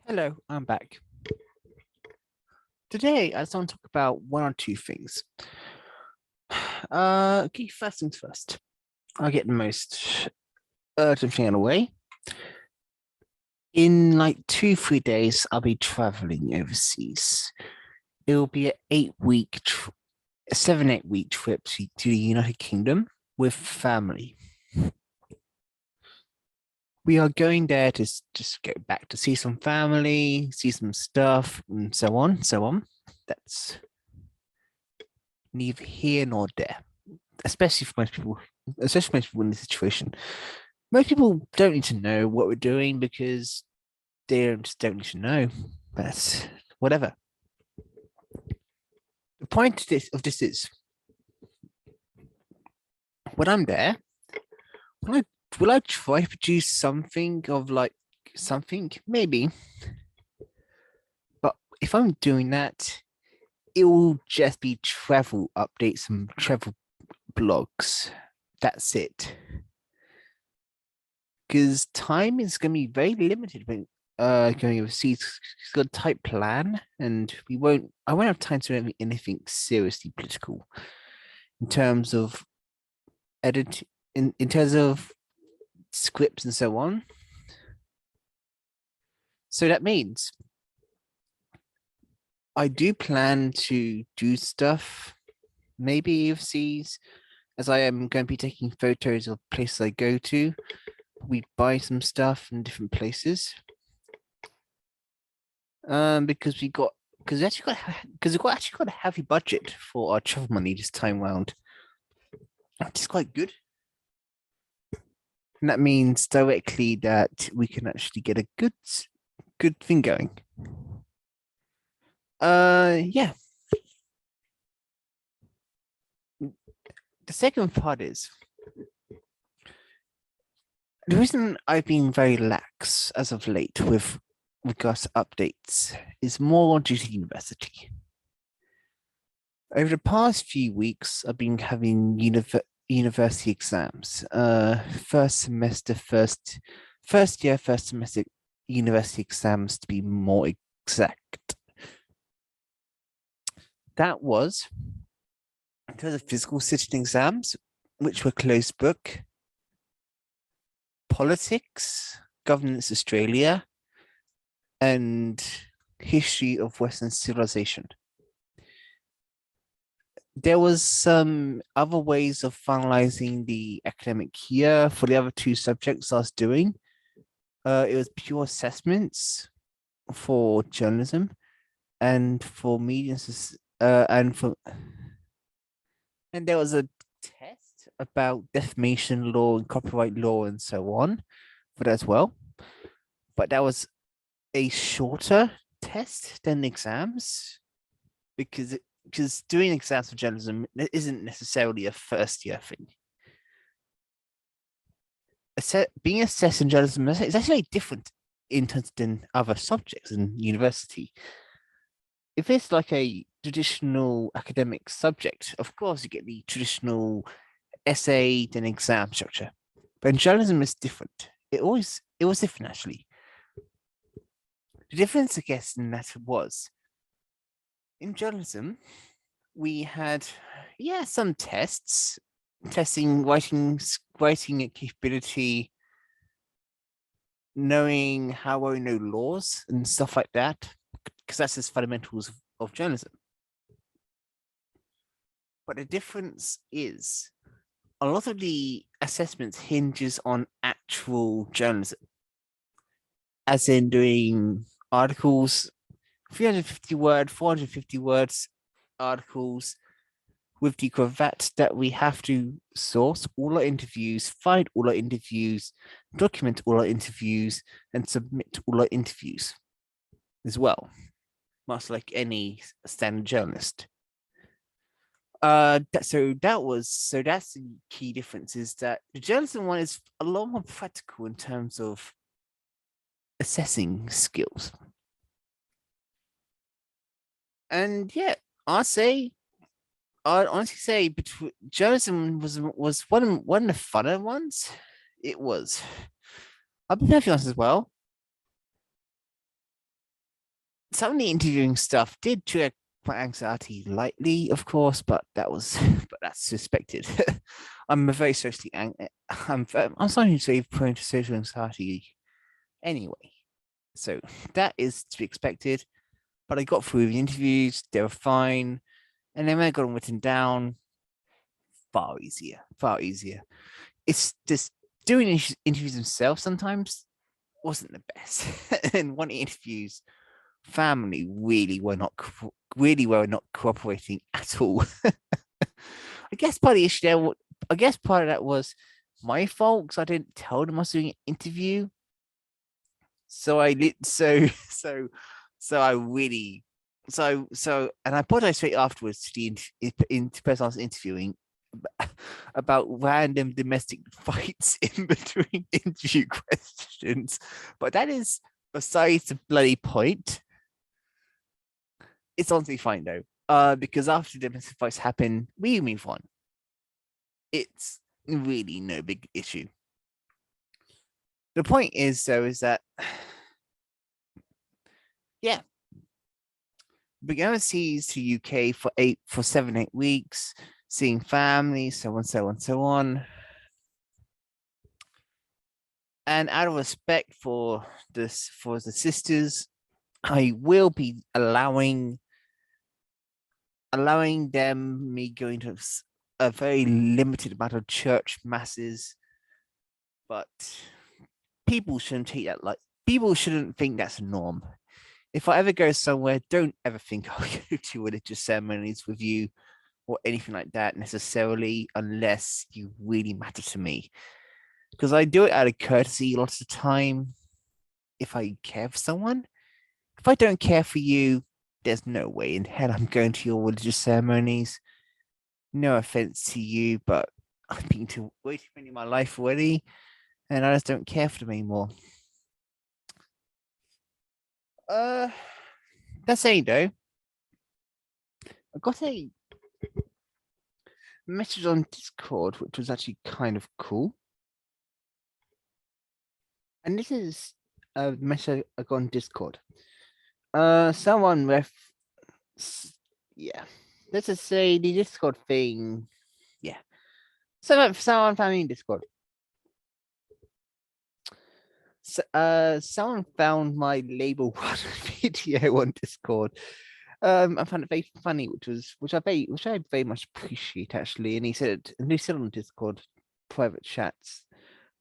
Hello, I'm back. Today, I just want to talk about one or two things. Okay, first things first. I'll get the most urgent thing out of the way. In like 3 days, I'll be traveling overseas. It will be a 7, 8 week trip to the United Kingdom with family. We are going there to just go back to see some family, see some stuff, and so on, so on. That's neither here nor there, especially for most people, especially most people in this situation. Most people don't need to know what we're doing because they just don't need to know. But whatever. The point of this is when I'm there, will I, will I try to produce something of like something? Maybe. But if I'm doing that, it will just be travel updates and travel blogs. That's it. Because time is going to be very limited when going overseas. It's got a tight plan, and I won't have time to do anything seriously political in terms of edit in terms of scripts and so on. So that means I do plan to do stuff, maybe overseas, as I am going to be taking photos of places I go to. We buy some stuff in different places. Because we got because we actually got a heavy budget for our travel money this time round. Which is quite good. And that means directly that we can actually get a good thing going. Yeah. The second part is the reason I've been very lax as of late with regards to updates is more due to university. Over the past few weeks, I've been having university exams. First year, first semester university exams to be more exact. That was in terms of physical sitting exams, which were closed book, politics, governance Australia, and history of Western civilization. There was some other ways of finalizing the academic year for the other two subjects I was doing. It was pure assessments for journalism and for media, and there was a test about defamation law and copyright law and so on for that as well. But that was a shorter test than exams because doing exams for journalism isn't necessarily a first year thing. Being assessed in journalism is actually different in terms than other subjects in university. If it's like a traditional academic subject, of course you get the traditional essay then exam structure. But in journalism, it's different. It was different actually. The difference, I guess, in that was in journalism, we had some tests, testing writing capability, knowing how well we know laws and stuff like that, because that's just fundamentals of journalism. But the difference is a lot of the assessments hinges on actual journalism, as in doing articles, 350 word, 450 words articles with the cravat that we have to source all our interviews, find all our interviews, document all our interviews, and submit all our interviews as well, much like any standard journalist. That's the key difference is that the journalism one is a lot more practical in terms of assessing skills. And yeah, I'd honestly say between journalism was one of the funner ones. It was. I'll be perfectly honest as well. some of the interviewing stuff did trigger my anxiety lightly, of course, but that's suspected. I'm a very socially I'm someone who's very prone to social anxiety anyway, so that is to be expected. But I got through the interviews; they were fine, and then when I got them written down, far easier, far easier. It's just doing interviews themselves sometimes wasn't the best. And one of the interviews, family really were not cooperating at all. I guess part of the issue there, I guess part of that was my fault because I didn't tell them I was doing an interview. So I lit so I really and I apologized straight afterwards to the person I was interviewing about random domestic fights in between interview questions, but that is besides the bloody point. It's honestly fine though, because after domestic fights happen, we move on. It's really no big issue. The point is though, is that yeah, being overseas to UK for 7-8 weeks, seeing family, so on, so on, so on. And out of respect for the sisters, I will be allowing them me going to a very limited amount of church masses, but people shouldn't take that like people shouldn't think that's a norm. If I ever go somewhere, don't ever think I'll go to religious ceremonies with you or anything like that necessarily, unless you really matter to me. Because I do it out of courtesy lots of the time. If I care for someone, if I don't care for you, there's no way in hell I'm going to your religious ceremonies. No offense to you, but I've been to way too many in my life already, and I just don't care for them anymore. That's saying though, I got a message on Discord, which was actually kind of cool. And this is a message I got on Discord. Someone yeah. Let's just say the Discord thing. Yeah. Someone found me in Discord. Someone found my label one video on Discord. I found it very funny, which I very much appreciate actually. And he said on Discord private chats.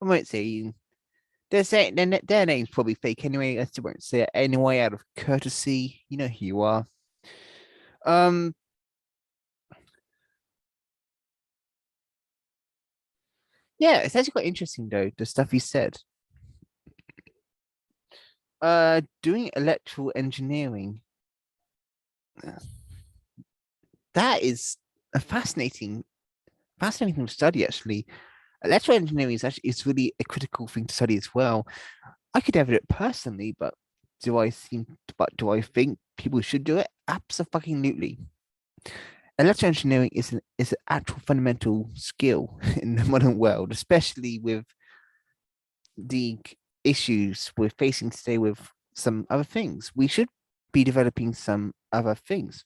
I won't say they're saying their name's probably fake anyway. I still won't say it anyway out of courtesy. You know who you are. Yeah, it's actually quite interesting though, the stuff he said. Doing electrical engineering. That is a fascinating thing to study actually. Electrical engineering is really a critical thing to study as well. I could never do it personally, but do I think people should do it? Absolutely. Electrical engineering is an actual fundamental skill in the modern world, especially with the issues we're facing today with some other things. We should be developing some other things.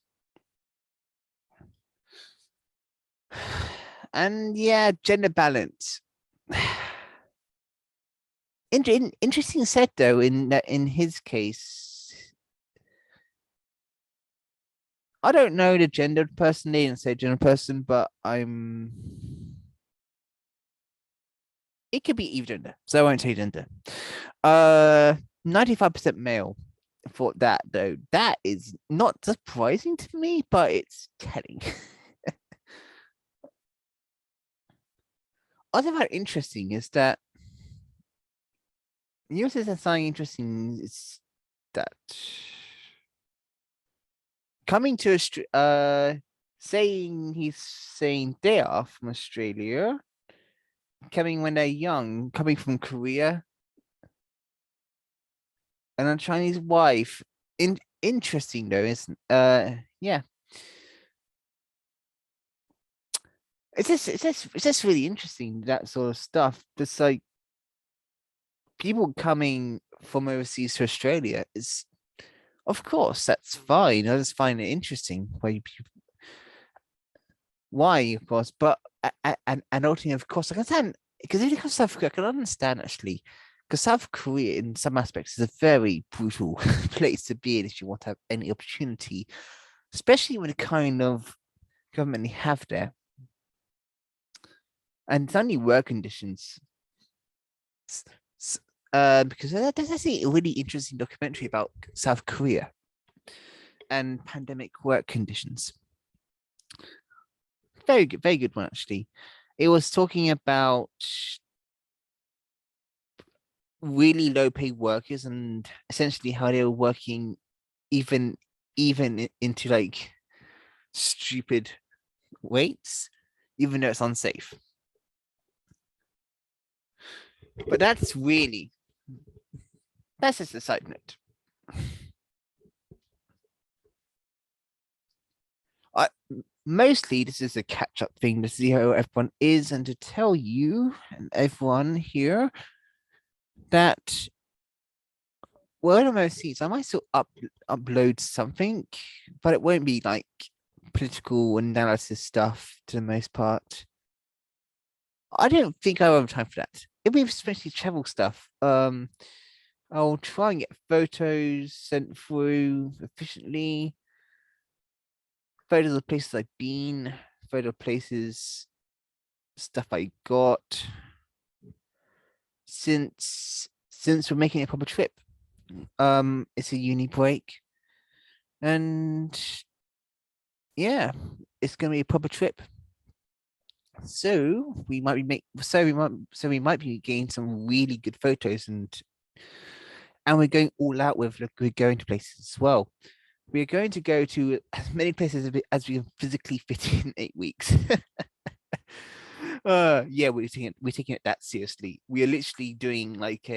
And yeah, gender balance. Interesting said though, in that in his case, I don't know the gendered person, they didn't say gender person, but it could be either gender, so I won't say gender. 95% male for that though. That is not surprising to me, but it's telling. What I find interesting is that you said something interesting is that coming to saying they are from Australia, coming when they're young, coming from Korea, and a Chinese wife. Interesting though, isn't yeah. It's just really interesting, that sort of stuff. It's like people coming from overseas to Australia is Of course, that's fine. I just find it interesting why, of course, but and ultimately, of course, I can understand because if it comes to South Korea, I can understand actually, because South Korea, in some aspects, is a very brutal place to be in if you want to have any opportunity, especially with the kind of government they have there, and it's only work conditions. Because there's actually a really interesting documentary about South Korea and pandemic work conditions. Very good one actually. It was talking about really low paid workers and essentially how they were working even into like stupid weights, even though it's unsafe. But that's just a side note. I mostly this is a catch up thing to see how everyone is and to tell you and everyone here that one of most seats I might still upload something, but it won't be like political analysis stuff to the most part. I don't think I have time for that. It'll be especially travel stuff. I'll try and get photos sent through efficiently, photos of places I've been, photo of places, stuff I got since we're making a proper trip. It's a uni break, and yeah, it's gonna be a proper trip. So we might be getting some really good photos and we're going all out with like we're going to places as well. We're going to go to as many places as we can physically fit in 8 weeks. Yeah, we're taking it that seriously. We are literally doing like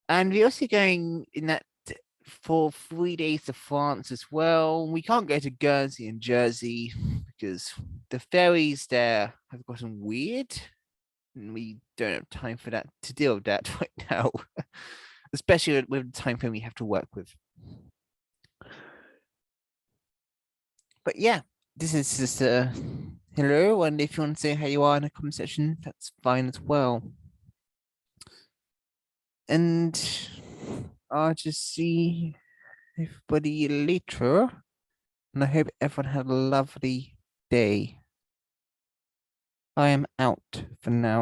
and we're also going in that for 3 days to France as well. We can't go to Guernsey and Jersey because the ferries there have gotten weird, and we don't have time for that to deal with that right now, especially with the time frame we have to work with. But yeah, this is just a hello, and if you want to say how you are in the comment section, that's fine as well. And I'll just see everybody later. And I hope everyone had a lovely day. I am out for now.